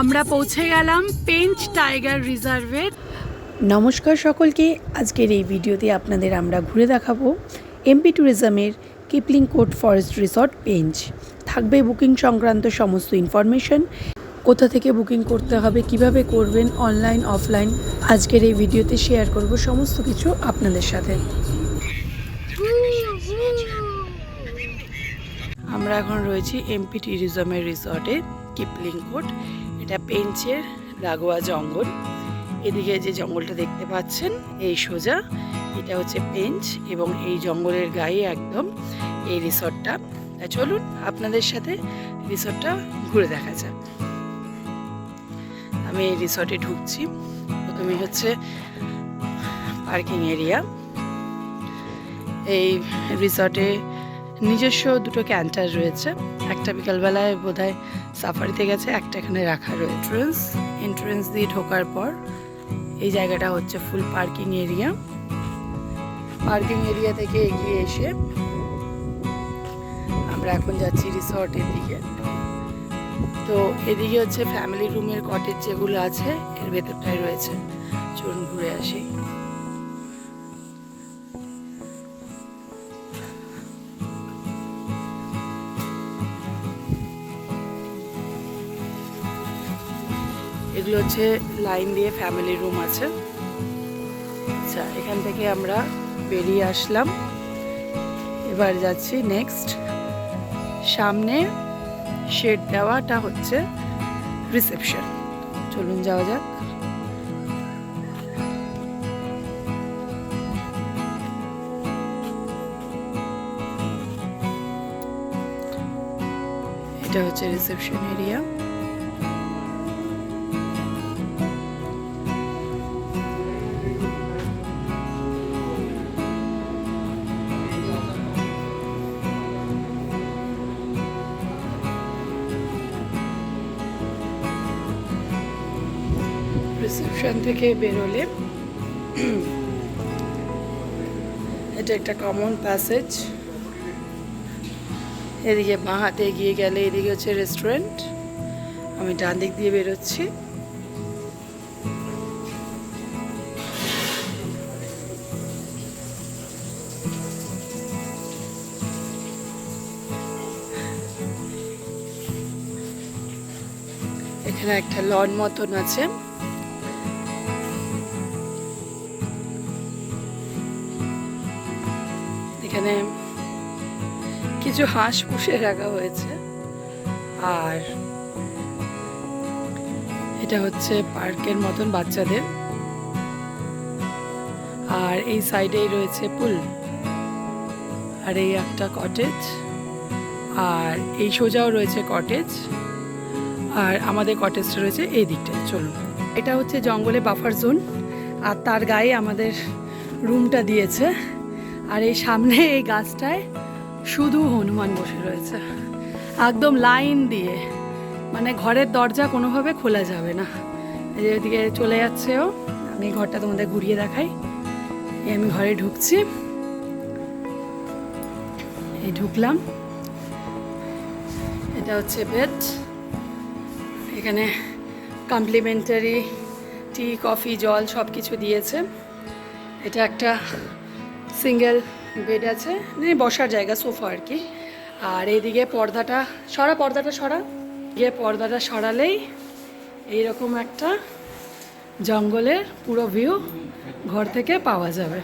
আমরা পৌঁছে গেলাম পেঞ্চ টাইগার রিজার্ভে। নমস্কার সকলকে। আজকের এই ভিডিওতে আপনাদের আমরা ঘুরে দেখাবো এমপি ট্যুরিজমের Kipling Court Forest Resort Pench. থাকবে বুকিং সংক্রান্ত সমস্ত ইনফরমেশন, কোথা থেকে বুকিং করতে হবে, কিভাবে করবেন, অনলাইন অফলাইন। আজকের এই ভিডিওতে শেয়ার করব সমস্ত কিছু আপনাদের সাথে। আমরা এখন রয়েছি এমপি ট্যুরিজমের রিসর্টে কিপলিং কোট। এটা পেঞ্চের লাগোয়া জঙ্গল। এদিকে যে জঙ্গলটা দেখতে পাচ্ছেন এই সোজা, এটা হচ্ছে পেঞ্চ এবং এই জঙ্গলের গায়ে একদম এই রিসর্টটা। চলুন আপনাদের সাথে রিসর্টটা ঘুরে দেখা যাক। আমি এই রিসর্টে ঢুকছি। প্রথমে হচ্ছে পার্কিং এরিয়া। এই রিসর্টে নিজস্ব দুটো ক্যান্টার রয়েছে, একটা বিকালবেলায় বোধহয় সাফারিতে গেছে, একটা এখানে রাখা রয়েছে। এন্ট্রেন্স দিয়ে ঢোকার পর এই জায়গাটা হচ্ছে ফুল পার্কিং এরিয়া। পার্কিং এরিয়া থেকে এগিয়ে এসে আমরা এখন যাচ্ছি রিসর্টের দিকে। তো এদিকে হচ্ছে ফ্যামিলি রুমের কটেজ যেগুলো আছে এর ভেতরটাই রয়েছে। চলুন ঘুরে আসি। এগুলো হচ্ছে লাইন দিয়ে ফ্যামিলি রুম আছে। আচ্ছা, এখান থেকে আমরা বেরিয়ে আসলাম। এবার যাচ্ছি নেক্সট। সামনে শেড দেওয়াটা হচ্ছে রিসেপশন। চলুন যাওয়া যাক। এটা হচ্ছে রিসেপশন এরিয়া। রিসেপশন থেকে বেরোলে এটা একটা কমন প্যাসেজ। এদিকে বাঁ হাতে এগিয়ে গেলে এদিকে হচ্ছে রেস্টুরেন্ট। আমি ডান দিক দিয়ে বেরোচ্ছি। এখানে একটা লন মতন আছে। এখানে কিছু হাঁস পুষে রাখা হয়েছে। আর এটা হচ্ছে পার্কের মতন বাচ্চাদের। আর এই সাইডেই রয়েছে পুল। আর এই একটা কটেজ। আর এই সোজাও রয়েছে কটেজ। আর আমাদের কটেজটা রয়েছে এই দিকটায়। চলুন, এটা হচ্ছে জঙ্গলে বাফার জোন। আর তার গায়ে আমাদের রুমটা দিয়েছে। আর এই সামনে এই গাছটায় শুধু হনুমান বসে রয়েছে, একদম লাইন দিয়ে। মানে ঘরের দরজা কোনোভাবে খোলা যাবে না। এই ওদিকে চলে যাচ্ছে ও। আমি ঘরটা তোমাদের ঘুরিয়ে দেখাই। আমি ঘরে ঢুকছি। এই ঢুকলাম। এটা হচ্ছে বেড। এখানে কমপ্লিমেন্টারি টি, কফি, জল সব কিছু দিয়েছে। এটা একটা সিঙ্গেল বেড আছে, মানে বসার জায়গা, সোফা আর কি। আর এইদিকে পর্দাটা সরা। গিয়ে পর্দাটা সরালেই এইরকম একটা জঙ্গলের পুরো ভিউ ঘর থেকে পাওয়া যাবে।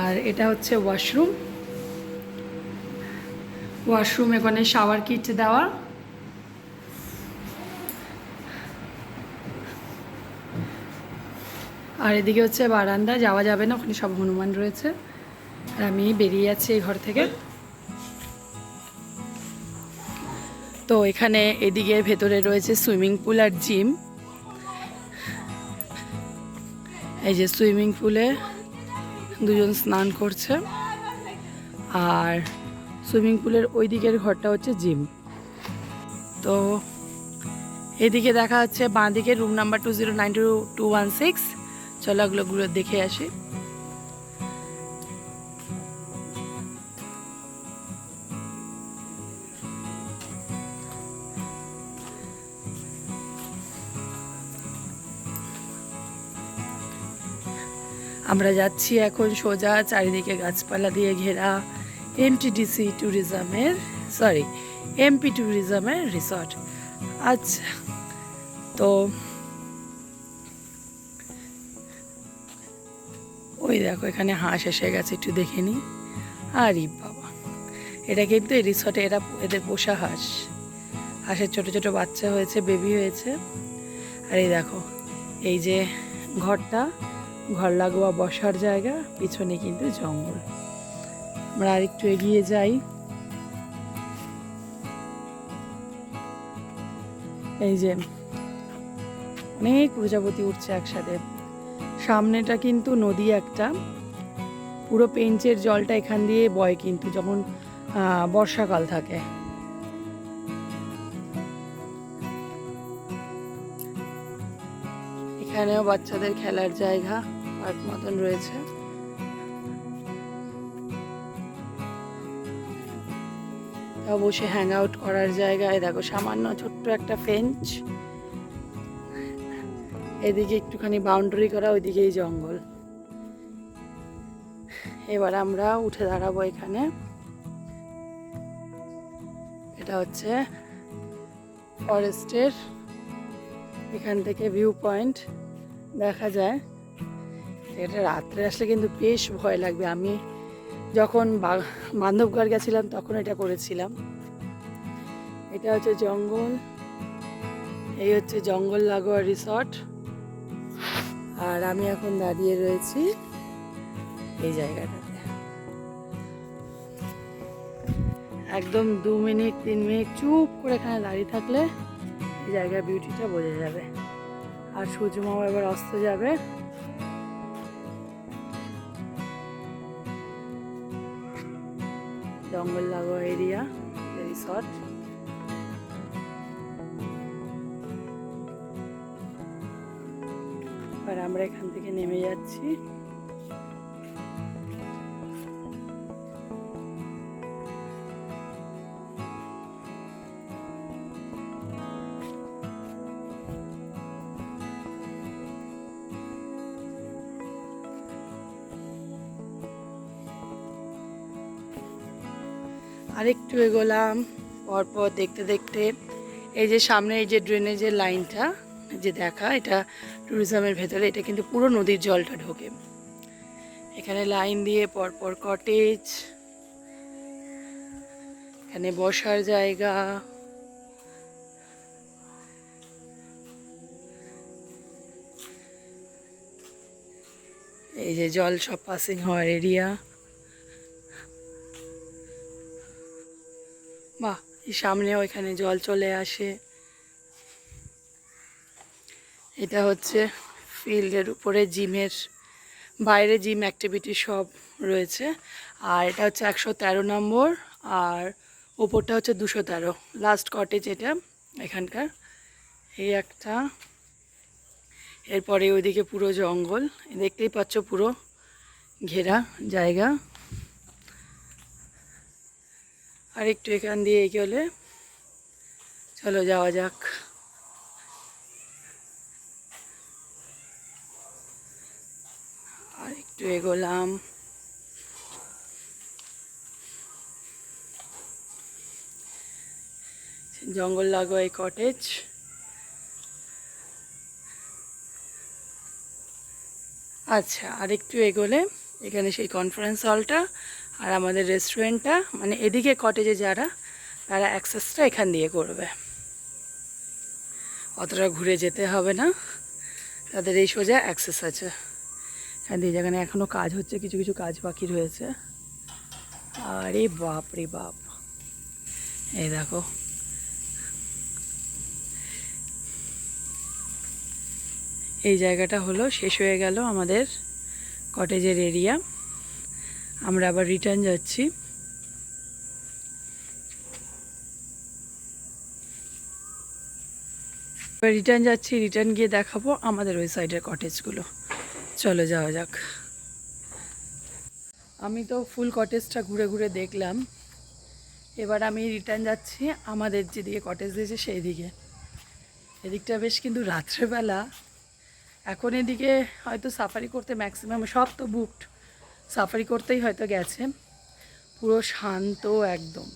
আর এটা হচ্ছে ওয়াশরুম। এখানে শাওয়ার কিট দেওয়া। আর এদিকে হচ্ছে বারান্দা, যাওয়া যাবে না, ওখানে সব হনুমান রয়েছে। আর আমি বেরিয়ে যাচ্ছি এই ঘর থেকে। তো এখানে এদিকে ভেতরে রয়েছে সুইমিং পুল আর জিম। এই যে সুইমিং পুলে দুজন স্নান করছে। আর সুইমিং পুলের ওই দিকের ঘরটা হচ্ছে জিম। তো এদিকে দেখা যাচ্ছে বাঁ দিকে রুম নাম্বার 209216। চলো ওগুলো দেখে আসি। আমরা যাচ্ছি এখন সোজা, চারিদিকে গাছপালা দিয়ে ঘেরা এমটিডিসি ট্যুরিজমের এমপি ট্যুরিজমের রিসর্ট। আচ্ছা, তো ওই দেখো এখানে হাঁস এসে গেছে, একটু দেখে নিই। আরে বাবা, এটা কিন্তু এই রিসর্টে এদের পোষা হাঁস। হাঁসের ছোট ছোট বাচ্চা হয়েছে, বেবি হয়েছে। আর এই দেখো, এই যে ঘরটা, ঘর লাগোয়া বসার জায়গা, পিছনে কিন্তু জঙ্গল। আমরা আরেকটু এগিয়ে যাই। এই যে অনেক প্রজাপতি উঠছে একসাথে। সামনেটা কিন্তু নদী একটা, পুরো পেঞ্চের জলটা এখান দিয়ে বয় কিন্তু যখন বর্ষাকাল থাকে। এখানেও বাচ্চাদের খেলার জায়গা, পার্ক মতন রয়েছে। বসে হ্যাং আউট করার জায়গায় দেখো সামান্য ছোট্ট একটা ফেঞ্চ, এদিকে একটুখানি বাউন্ডারি করা, ওইদিকেই জঙ্গল। এবার আমরা উঠে দাঁড়াবো এখানে। এটা হচ্ছে ফরেস্টের, এখান থেকে ভিউ পয়েন্ট দেখা যায়। এটা রাত্রে আসলে কিন্তু বেশ ভয় লাগবে। আমি যখন বান্ধবগড় গেছিলাম তখন এটা করেছিলাম। এটা হচ্ছে জঙ্গল, এই হচ্ছে জঙ্গল লাগোয়া রিসর্ট। আর আমি এখন দাঁড়িয়ে রয়েছি এই জায়গাটাতে। একদম 2 মিনিট 3 মিনিট চুপ করে এখানে দাঁড়িয়ে থাকলে এই জায়গার বিউটিটা বোঝা যাবে। আর সূর্যমামা এবার অস্ত যাবে। জঙ্গল লাগোয়া এরিয়া রিসর্ট। আর আমরা এখান থেকে নেমে যাচ্ছি। আরেকটু এগোলাম, পরপর দেখতে দেখতে এই যে সামনে এই যে ড্রেনেজের লাইনটা যে দেখা, এটা ট্যুরিজমের ভেতরে, এটা কিন্তু পুরো নদীর জলটা ঢোকে এখানে লাইন দিয়ে। পরপর কটেজ, এখানে বসার জায়গা। এই যে জল সব পাসিং হওয়ার এরিয়া। বাহ, এই সামনেও এখানে জল চলে আসে। এটা হচ্ছে ফিল্ডের উপরে জিমের, বাইরে জিম অ্যাক্টিভিটি সব রয়েছে। আর এটা হচ্ছে 113 নম্বর, আর ওপরটা হচ্ছে 213, লাস্ট কটেজ এটা এখানকার। এই একটা, এরপরে ওইদিকে পুরো জঙ্গল, দেখতেই পাচ্ছ পুরো ঘেরা জায়গা। আর একটু এখান দিয়ে এগোলে, চলো যাওয়া যাক। আর একটু এগোলাম, জঙ্গল লাগোয়া এই কটেজ। আচ্ছা, আর একটু এগোলে এখানে সেই কনফারেন্স হলটা আর আমাদের রেস্টুরেন্টটা, মানে এদিকে কটেজে যারা, তারা অ্যাক্সেসটা এখান দিয়ে করবে, অতটা ঘুরে যেতে হবে না, তাদের এই সোজা অ্যাক্সেস আছে এখান দিয়ে। যেখানে এখনও কাজ হচ্ছে, কিছু কিছু কাজ বাকি রয়েছে। আরে বাপ রে বাপ, এই দেখো এই জায়গাটা হলো শেষ হয়ে গেল আমাদের কটেজের এরিয়া। আমরা আবার রিটার্ন যাচ্ছি। রিটার্ন গিয়ে দেখাবো আমাদের ওই সাইডের কটেজগুলো। চলো যাওয়া যাক। আমি তো ফুল কটেজটা ঘুরে ঘুরে দেখলাম, এবার আমি রিটার্ন যাচ্ছি আমাদের যেদিকে কটেজ দিয়েছে সেই দিকে। এদিকটা বেশ কিন্তু রাত্রেবেলা এখন এদিকে হয়তো সাফারি করতে ম্যাক্সিমাম সব তো বুকড, সাফারি করতেই হয়তো গেছে। পুরো শান্ত একদম।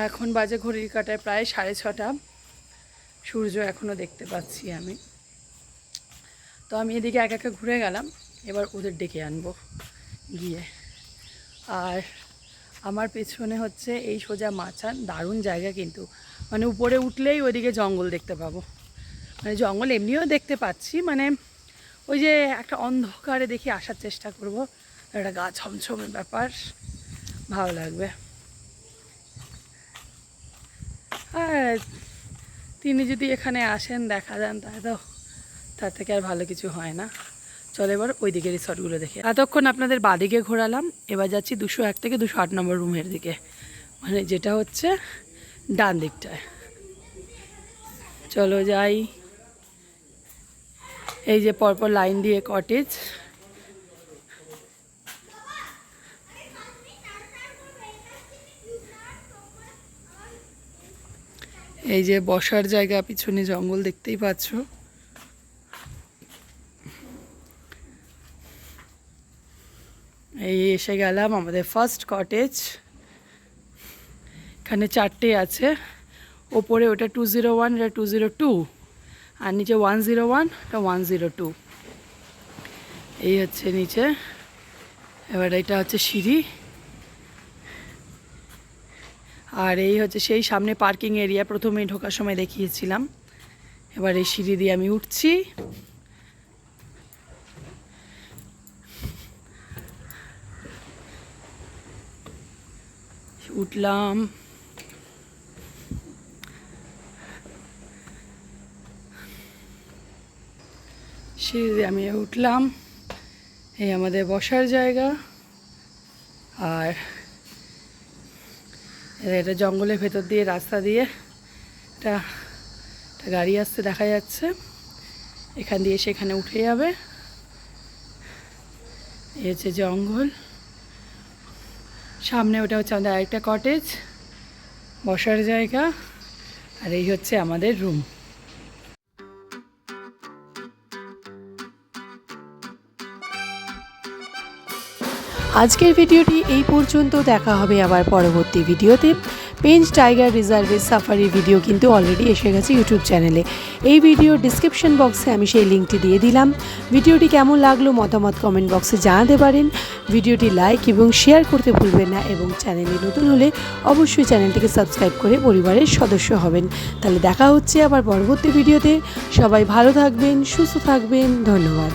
এখন বাজে ঘড়ির কাঁটায় প্রায় 6:30। সূর্য এখনও দেখতে পাচ্ছি আমি। তো আমি এদিকে একা একা ঘুরে গেলাম, এবার ওদের ডেকে আনবো গিয়ে। আর আমার পেছনে হচ্ছে এই সোজা মাচান, দারুণ জায়গা কিন্তু, মানে উপরে উঠলেই ওইদিকে জঙ্গল দেখতে পাবো। মানে জঙ্গল এমনিও দেখতে পাচ্ছি, মানে ওই যে একটা অন্ধকারে দেখি আসার চেষ্টা করব, একটা গা ছমছমে ব্যাপার, ভালো লাগবে। আর তিনি যদি এখানে আসেন দেখা যান তাহলে তো তার থেকে আর ভালো কিছু হয় না। চলো এবার ওই দিকে রিসর্টগুলো দেখে। এতক্ষণ আপনাদের বাদিকে ঘোরালাম, এবার যাচ্ছি 201 থেকে 208 নম্বর রুমের দিকে, মানে যেটা হচ্ছে ডান দিকটায়। চলো যাই। এই যে পরপর লাইন দিয়ে কটেজ, এই যে বসার জায়গা, পিছনে জঙ্গল দেখতেই পাচ্ছ। এই এসে গেলাম আমাদের ফার্স্ট কটেজ। এখানে 4টে আছে, ওপরে ওটা 201, এটা 202, আর নিচে 101, এটা 102। এই হচ্ছে নিচে। এবার এটা হচ্ছে সিঁড়ি, আর এই হচ্ছে সেই সামনে পার্কিং এরিয়া, প্রথমেই ঢোকার সময় দেখিয়েছিলাম। এবার এই সিঁড়ি দিয়ে আমি উঠছি। উঠলাম, সিঁড়ি দিয়ে আমি উঠলাম। এই আমাদের বসার জায়গা। আর এটা জঙ্গলের ভেতর দিয়ে রাস্তা দিয়ে একটা গাড়ি আসতে দেখা যাচ্ছে, এখান দিয়ে সেখানে উঠে যাবে। এই হচ্ছে জঙ্গল, সামনে ওটা হচ্ছে আমাদের আরেকটা কটেজ, বসার জায়গা। আর এই হচ্ছে আমাদের রুম। আজকের ভিডিওটি এই পর্যন্ত, দেখা হবে আবার পরবর্তী ভিডিওতে। পেঞ্চ টাইগার রিজার্ভের সাফারির ভিডিও কিন্তু অলরেডি এসে গেছে ইউটিউব চ্যানেলে। এই ভিডিওর ডিসক্রিপশন বক্সে আমি সেই লিঙ্কটি দিয়ে দিলাম। ভিডিওটি কেমন লাগলো মতামত কমেন্ট বক্সে জানাতে পারেন। ভিডিওটি লাইক এবং শেয়ার করতে ভুলবেন না, এবং চ্যানেলে নতুন হলে অবশ্যই চ্যানেলটিকে সাবস্ক্রাইব করে পরিবারের সদস্য হবেন। তাহলে দেখা হচ্ছে আবার পরবর্তী ভিডিওতে। সবাই ভালো থাকবেন, সুস্থ থাকবেন, ধন্যবাদ।